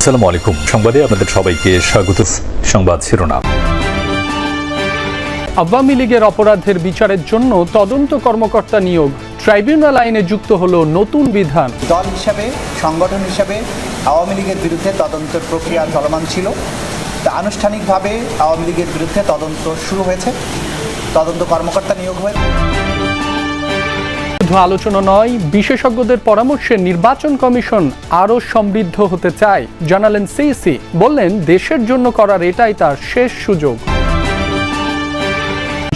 আসসালামু আলাইকুম। সংবাদে আপনাদের সবাইকে স্বাগত। সংবাদ শিরোনাম। আওয়ামী লীগের অপরাধের বিচারের জন্য তদন্ত কর্মকর্তা নিয়োগ, ট্রাইব্যুনাল আইনে যুক্ত হলো নতুন বিধান। দল হিসাবে, সংগঠন হিসাবে আওয়ামী লীগের বিরুদ্ধে তদন্তের প্রক্রিয়া চলমান ছিল। আনুষ্ঠানিকভাবে আওয়ামী লীগের বিরুদ্ধে তদন্ত শুরু হয়েছে, তদন্ত কর্মকর্তা নিয়োগ হয়েছে। শুধু আলোচনা নয়, বিশেষজ্ঞদের পরামর্শে নির্বাচন কমিশন আরও সমৃদ্ধ হতে চায় জানালেন সিইসি। বললেন, দেশের জন্য করার এটাই তার শেষ সুযোগ।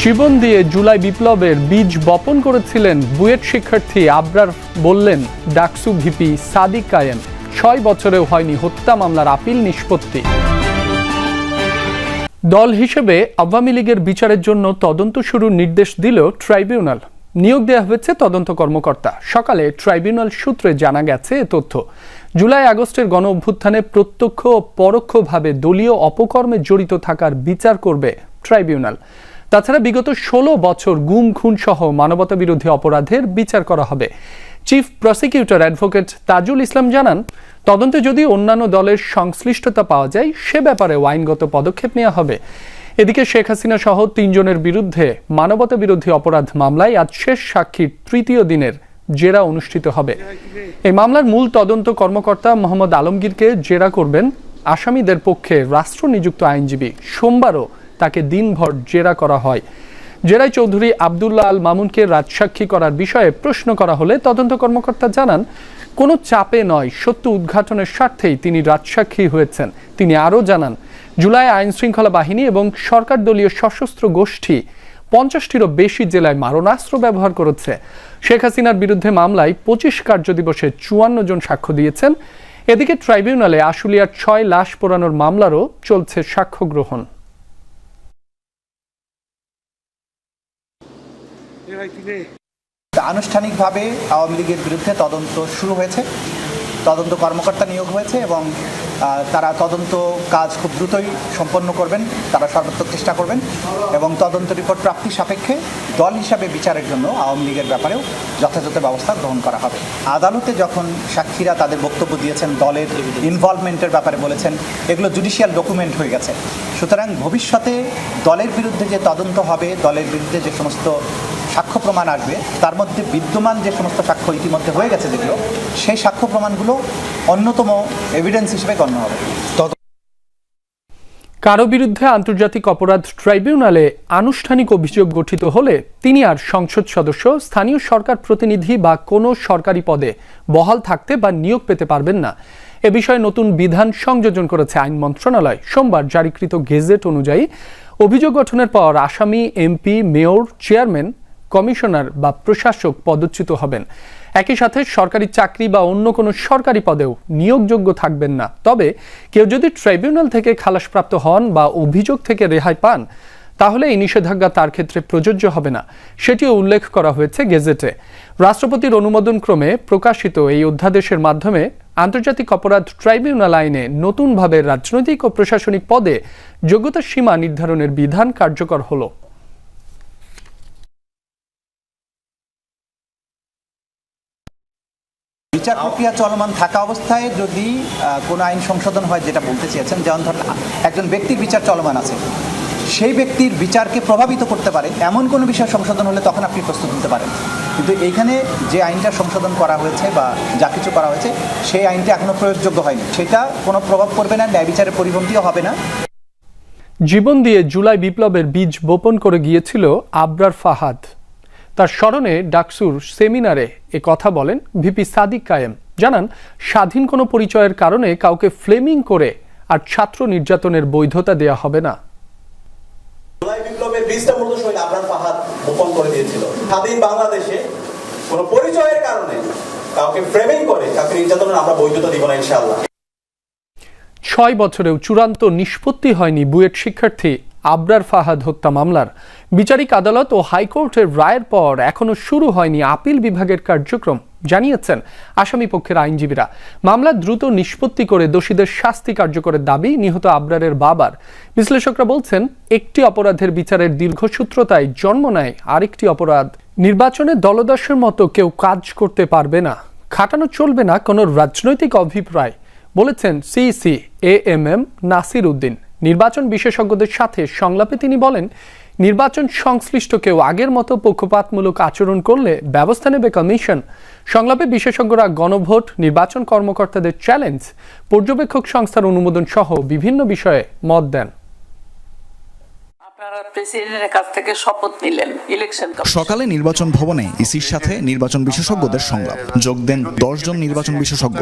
জীবন দিয়ে জুলাই বিপ্লবের বীজ বপন করেছিলেন বুয়েট শিক্ষার্থী আবরার। বললেন ডাকসু ভিপি সাদিক কায়েম, 6 বছরেও হয়নি হত্যা মামলার আপিল নিষ্পত্তি। দল হিসেবে আওয়ামী লীগের বিচারের জন্য তদন্ত শুরুর নির্দেশ দিল ট্রাইব্যুনাল। নিয়োগ দেওয়া হয়েছে তদন্ত কর্মকর্তা। সকালে ট্রাইব্যুনাল সূত্রে জানা গেছে এ তথ্য। জুলাই আগস্টের গণ অভ্যুত্থানে প্রত্যক্ষ ও পরোক্ষভাবে দলীয় অপকর্মে জড়িত থাকার বিচার করবে ট্রাইব্যুনাল। তাছাড়া বিগত 16 বছর গুম খুন সহ মানবতা বিরোধী অপরাধের বিচার করা হবে। Chief prosecutor advocate Tajul Islam জানান, তদন্তে যদি অন্যান্য দলের সংশ্লিষ্টতা পাওয়া যায় সে ব্যাপারে আইনগত পদক্ষেপ নেওয়া হবে। এদিকে শেখ হাসিনা সহ 3 জনের বিরুদ্ধে মানবতা বিরোধী অপরাধ মামলায় আজ শেষ সাক্ষীর 3য় দিনের জেরা অনুষ্ঠিত হবে। এই মামলার মূল তদন্ত কর্মকর্তা মোহাম্মদ আলমগীরকে জেরা করবেন আসামিদের পক্ষে রাষ্ট্র নিযুক্ত আইনজীবী। সোমবারও তাকে দিনভর জেরা করা হয়। জেরায় চৌধুরী আবদুল্লাহ আল মামুনকে রাজসাক্ষী করার বিষয়ে প্রশ্ন করা হলে তদন্ত কর্মকর্তা জানান, কোনো চাপে নয়, সত্য উদ্ঘাটনের স্বার্থেই তিনি রাজসাক্ষী হয়েছেন। তিনি আরও জানান, জুলাই আইন শৃঙ্খলা বাহিনী এবং সরকার দলীয় সশস্ত্র গোষ্ঠী 50টিরও বেশি জেলায় মারণাস্ত্র ব্যবহার করেছে। শেখ হাসিনার বিরুদ্ধে মামলায় 25 কার্যদিবসে 54 জন সাক্ষ্য দিয়েছেন। এদিকে ট্রাইব্যুনালে আশুলিয়ার 6 লাশ পোড়ানোর মামলারও চলছে সাক্ষ্য গ্রহণ। আনুষ্ঠানিকভাবে আওয়ামী লীগের বিরুদ্ধে তদন্ত শুরু হয়েছে, তদন্ত কর্মকর্তা নিয়োগ হয়েছে এবং তারা তদন্ত কাজ খুব দ্রুতই সম্পন্ন করবেন। তারা সর্বাত্মক চেষ্টা করবেন এবং তদন্ত রিপোর্ট প্রাপ্তি সাপেক্ষে দল হিসাবে বিচারের জন্য আওয়ামী লীগের ব্যাপারেও যথাযথ ব্যবস্থা গ্রহণ করা হবে। আদালতে যখন সাক্ষীরা তাদের বক্তব্য দিয়েছেন, দলের ইনভলভমেন্টের ব্যাপারে বলেছেন, এগুলো জুডিশিয়াল ডকুমেন্ট হয়ে গেছে। সুতরাং ভবিষ্যতে দলের বিরুদ্ধে যে তদন্ত হবে, দলের বিরুদ্ধে যে সমস্ত সাক্ষ্য প্রমাণ আসবে, তার মধ্যে বিদ্যমান যে সমস্ত সাক্ষ্য ইতিমধ্যে হয়ে গেছে যেগুলো, সেই সাক্ষ্য প্রমাণগুলো অন্যতম এভিডেন্স হিসেবে গণ্য হবে। কারো বিরুদ্ধে আন্তর্জাতিক অপরাধ ট্রাইব্যুনালে আনুষ্ঠানিক অভিযোগ গঠিত হলে তিনি আর সংসদ সদস্য, স্থানীয় সরকার প্রতিনিধি বা কোনো সরকারি পদে বহাল থাকতে বা নিয়োগ পেতে পারবেন না। এ বিষয়ে নতুন বিধান সংযোজন করেছে আইন মন্ত্রণালয়। সোমবার জারিকৃত গেজেট অনুযায়ী অভিযোগ গঠনের পর আসামি, এমপি, মেয়র, চেয়ারম্যান, কমিশনার বা প্রশাসক পদচ্যুত হবেন। একই সাথে সরকারি চাকরি বা অন্য কোনো সরকারি পদেও নিয়োগযোগ্য থাকবেন না। তবে কেউ যদি ট্রাইব্যুনাল থেকে খালাসপ্রাপ্ত হন বা অভিযোগ থেকে রেহাই পান, তাহলে এই নিষেধাজ্ঞা তার ক্ষেত্রে প্রযোজ্য হবে না, সেটিও উল্লেখ করা হয়েছে গেজেটে। রাষ্ট্রপতির অনুমোদন ক্রমে প্রকাশিত এই অধ্যাদেশের মাধ্যমে আন্তর্জাতিক অপরাধ ট্রাইব্যুনাল আইনে নতুনভাবে রাজনৈতিক ও প্রশাসনিক পদে যোগ্যতার সীমা নির্ধারণের বিধান কার্যকর হলো। বিচার প্রক্রিয়া চলমান থাকা অবস্থায় যদি কোনো আইন সংশোধন হয়, যেটা বলতে চেয়েছেন, যেমন ধরেন একজন ব্যক্তির বিচার চলমান আছে, সেই ব্যক্তির বিচারকে প্রভাবিত করতে পারে এমন কোনো বিষয় সংশোধন হলে তখন আপনি প্রস্তুত নিতে পারেন। কিন্তু এইখানে যে আইনটা সংশোধন করা হয়েছে বা যা কিছু করা হয়েছে, সেই আইনটা এখনো প্রয়োগযোগ্য হয়নি, সেটা কোনো প্রভাব পড়বে না, ন্যায় বিচারের পরিপন্থীও হবে না। জীবন দিয়ে জুলাই বিপ্লবের বীজ বপন করে গিয়েছিল আবরার ফাহাদ। তার স্মরণে ডাকসুর সেমিনারে এ কথা বলেন ভিপি সাদিক কায়েম। জানান, স্বাধীন কোনো পরিচয়ের কারণে কাউকে ফ্লেমিং করে আর ছাত্র নির্যাতনের বৈধতা দেয়া হবে না। জুলাই বিপ্লবের বীজটা মূলত শহীদ আবরার ফাহাদ বপন করে দিয়েছিল। স্বাধীন বাংলাদেশে কোনো পরিচয়ের কারণে কাউকে ফ্লেমিং করে কাউকে নির্যাতনের আমরা বৈধতা দিব না ইনশাআল্লাহ। 6 বছরেও চূড়ান্ত নিষ্পত্তি হয়নি বুয়েট শিক্ষার্থী আবরার ফাহাদ হত্যা মামলার। বিচারিক আদালত ও হাইকোর্টের রায়ের পর এখনো শুরু হয়নি আপিল বিভাগের কার্যক্রম, জানিয়েছেন আসামি পক্ষের আইনজীবীরা। মামলা দ্রুত নিষ্পত্তি করে দোষীদের শাস্তি কার্যকরের দাবি নিহত আবরারের বাবার। বিশ্লেষকরা বলছেন, একটি অপরাধের বিচারের দীর্ঘসূত্রতায় জন্ম নেয় আরেকটি অপরাধ। নির্বাচনে দলদাসের মতো কেউ কাজ করতে পারবে না, খাটানো চলবে না কোনো রাজনৈতিক অভিপ্রায়। বলেছেন সিইসি এএমএম নাসির উদ্দিন। নির্বাচন বিশেষজ্ঞদের সাথে সংলাপে তিনি বলেন, নির্বাচন সংশ্লিষ্ট কেউ আগের মতো পক্ষপাতমূলক আচরণ করলে ব্যবস্থা নেবে কমিশন। সংলাপে বিশেষজ্ঞরা গণভোট, নির্বাচন কর্মকর্তাদের চ্যালেঞ্জ, পর্যবেক্ষক সংস্থার অনুমোদন সহ বিভিন্ন বিষয়ে মত দেন। আপনারা প্রেসিডেন্টের কাছ থেকে শপথ নিলেন ইলেকশন সকালে নির্বাচন ভবনে ইসির সাথে নির্বাচন বিশেষজ্ঞদের সংলাপ। যোগ দেন 10 জন নির্বাচন বিশেষজ্ঞ।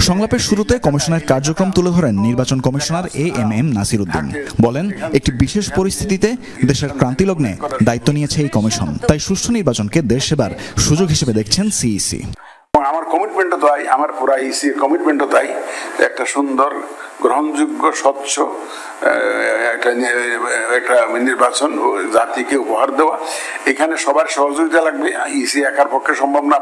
সংলাপের শুরুতে কমিশনের কার্যক্রম তুলে ধরেন নির্বাচন কমিশনার এএমএম নাসির উদ্দিন। বলেন, একটি বিশেষ পরিস্থিতিতে দেশের ক্রান্তিলগ্নে দায়িত্ব নিয়েছে এই কমিশন, তাই সুষ্ঠু নির্বাচনকে দেশ সেবার সুযোগ হিসেবে দেখছেন সিইসি। আমার কমিটমেন্টও তাই, আমার পুরা ইসির কমিটমেন্টও তাই, একটা সুন্দর গ্রহণযোগ্য স্বচ্ছ একটা নির্বাচন জাতিকে উপহার দেওয়া। এখানে সবার সহযোগিতা লাগবে, ইসি একার পক্ষে সম্ভব না।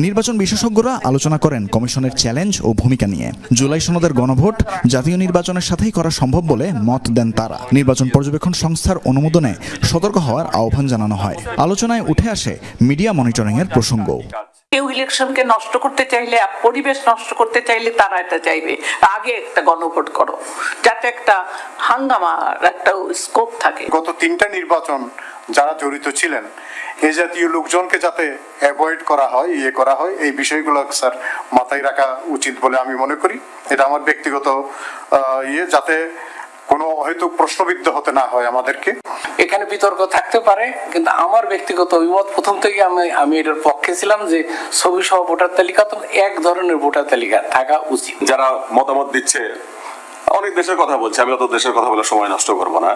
নির্বাচন বিশেষজ্ঞরা আলোচনা করেন কমিশনের চ্যালেঞ্জ ও ভূমিকা নিয়ে। জুলাই সনদের গণভোট জাতীয় নির্বাচনের সাথেই করা সম্ভব বলে মত দেন তারা। নির্বাচন পর্যবেক্ষণ সংস্থার অনুমোদনে সতর্ক হওয়ার আহ্বান জানানো হয়। আলোচনায় উঠে আসে মিডিয়া মনিটরিং এর প্রসঙ্গ। কেউ ইলেকশনকে নষ্ট করতে চাইলে, পরিবেশ নষ্ট করতে চাইলে তারা এটা চাইবে আগে একটা গণভোট করো, যাতে একটা হাঙ্গামার একটা স্কোপ থাকে। গত 3টা নির্বাচন যারা জড়িত ছিলেন, এই জাতীয় লোকজনকে যাতে অ্যাভয়েড করা হয়, এই বিষয়গুলো স্যার মাথায় রাখা উচিত বলে আমি মনে করি। এটা আমার ব্যক্তিগত যাতে কোনো হয়তো প্রশ্নবিদ্ধ হতে না হয় আমাদেরকে। এখানে বিতর্ক থাকতে পারে, কিন্তু আমার ব্যক্তিগত অভিমত প্রথম থেকে আমি এটার পক্ষে ছিলাম যে ছবি সহ ভোটার তালিকা তো এক ধরনের ভোটার তালিকা থাকা উচিত। যারা মতামত দিচ্ছে, অনেক দেশের কথা বলছে, আমি অত দেশের কথা বলে সময় নষ্ট করব না,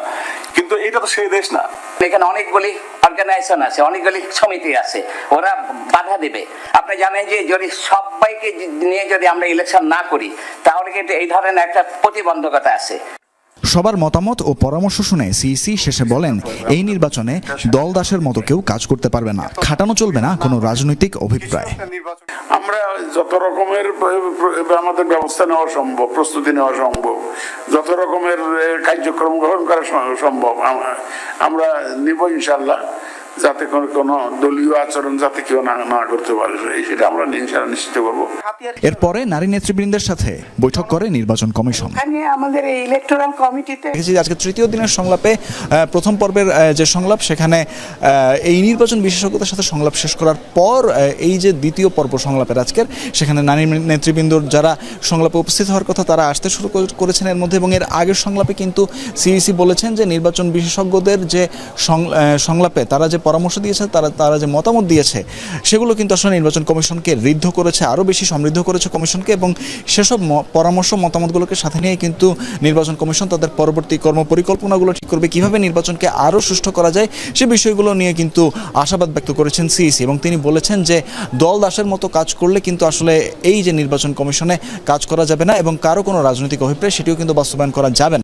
কিন্তু এটা তো সেই দেশ না। এখানে অনেকগুলি অর্গানাইজেশন আছে, অনেকগুলি সমিতি আছে, ওরা বাধা দেবে। আপনি জানেন যে যদি সবাইকে নিয়ে যদি আমরা ইলেকশন না করি, তাহলে কিন্তু এই ধরনের একটা প্রতিবন্ধকতা আছে। সবার মতামত ও পরামর্শ শুনে সিইসি শেষে বলেন, এই নির্বাচনে দল দাসের মতো কেউ কাজ করতে পারবে না, খাটানো চলবে না কোনো রাজনৈতিক অভিপ্রায়। আমরা যত রকমের আমাদের ব্যবস্থা নেওয়া সম্ভব, প্রস্তুতি নেওয়া সম্ভব, যত রকমের কার্যক্রম গ্রহণ করা সম্ভব আমরা নিব ইনশাল্লাহ, যাতে কোনো দলীয় আচরণ যাতে কেউ না করতে পারে, সেটা আমরা ইনশাল্লাহ নিশ্চিত করবো। এরপরে নারী নেতৃবৃন্দের সাথে বৈঠক করে নির্বাচন কমিশন। আমাদের এই ইলেকটোরাল কমিটিতে আজকে তৃতীয় দিনের সংলাপে প্রথম পর্বের যে সংলাপ, সেখানে এই নির্বাচন বিশেষজ্ঞদের সাথে সংলাপ শেষ করার পর এই যে দ্বিতীয় পর্ব সংলাপের আজকের, সেখানে নারী নেতৃবৃন্দর যারা সংলাপে উপস্থিত হওয়ার কথা তারা আসতে শুরু করেছেন এর মধ্যে। এবং এর আগের সংলাপে কিন্তু সিইসি বলেছেন যে নির্বাচন বিশেষজ্ঞদের যে সংলাপে তারা যে পরামর্শ দিয়েছে, তারা যে মতামত দিয়েছে, সেগুলো কিন্তু আসলে নির্বাচন কমিশনকে ঋদ্ধ করেছে, আরও বেশি সমৃদ্ধ করেছে কমিশনকে। এবং সেসব পরামর্শ মতামতগুলোকে সাথে নিয়ে কিন্তু নির্বাচন কমিশন তাদের পরবর্তী কর্মপরিকল্পনাগুলো ঠিক করবে, কিভাবে নির্বাচনকে আরও সুষ্ঠু করা যায় সে বিষয়গুলো নিয়ে কিন্তু আশাবাদ ব্যক্ত করেছেন সিইসি। এবং তিনি বলেছেন যে দল দাসের মতো কাজ করলে কিন্তু আসলে এই যে নির্বাচন কমিশনে কাজ করা যাবে না, এবং কারো কোনো রাজনৈতিক অভিপ্রায় সেটিও কিন্তু বাস্তবায়ন করা যাবে না।